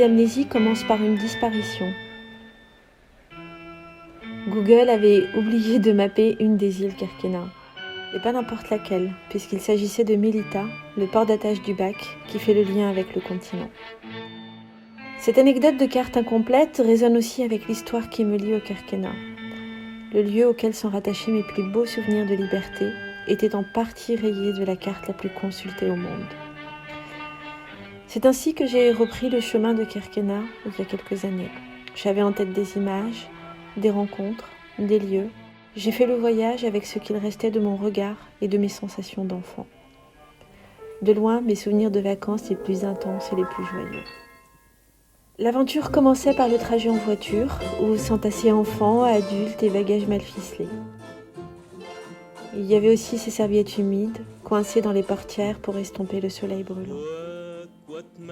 les amnésies commencent par une disparition. Google avait oublié de mapper une des îles Kerkennah. Et pas n'importe laquelle, puisqu'il s'agissait de Melita, le port d'attache du bac, qui fait le lien avec le continent. Cette anecdote de carte incomplète résonne aussi avec l'histoire qui me lie au Kerkennah. Le lieu auquel sont rattachés mes plus beaux souvenirs de liberté était en partie rayé de la carte la plus consultée au monde. C'est ainsi que j'ai repris le chemin de Kerkennah il y a quelques années. J'avais en tête des images, des rencontres, des lieux. J'ai fait le voyage avec ce qu'il restait de mon regard et de mes sensations d'enfant. De loin, mes souvenirs de vacances les plus intenses et les plus joyeux. L'aventure commençait par le trajet en voiture, où s'entassaient enfants, adultes et bagages mal ficelés. Il y avait aussi ces serviettes humides, coincées dans les portières pour estomper le soleil brûlant.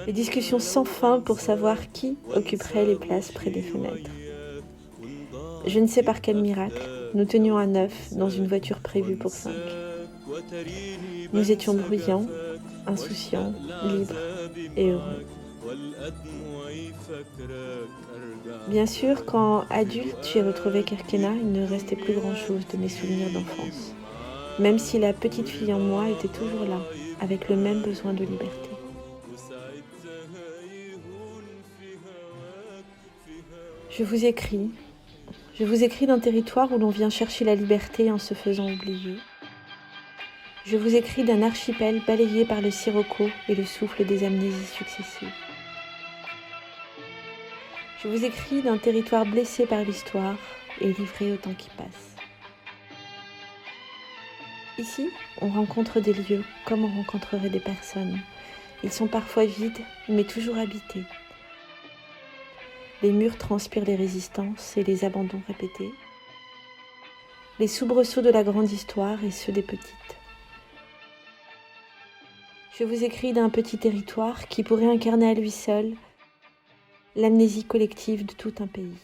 Les discussions sans fin pour savoir qui occuperait les places près des fenêtres. Je ne sais par quel miracle, nous tenions à 9 dans une voiture prévue pour 5. Nous étions bruyants, insouciants, libres et heureux. Bien sûr, quand adulte, j'ai retrouvé Kerkennah, il ne restait plus grand-chose de mes souvenirs d'enfance, même si la petite fille en moi était toujours là, avec le même besoin de liberté. Je vous écris d'un territoire où l'on vient chercher la liberté en se faisant oublier. Je vous écris d'un archipel balayé par le sirocco et le souffle des amnésies successives. Je vous écris d'un territoire blessé par l'histoire et livré au temps qui passe. Ici, on rencontre des lieux comme on rencontrerait des personnes. Ils sont parfois vides, mais toujours habités. Les murs transpirent les résistances et les abandons répétés, les soubresauts de la grande histoire et ceux des petites. Je vous écris d'un petit territoire qui pourrait incarner à lui seul l'amnésie collective de tout un pays.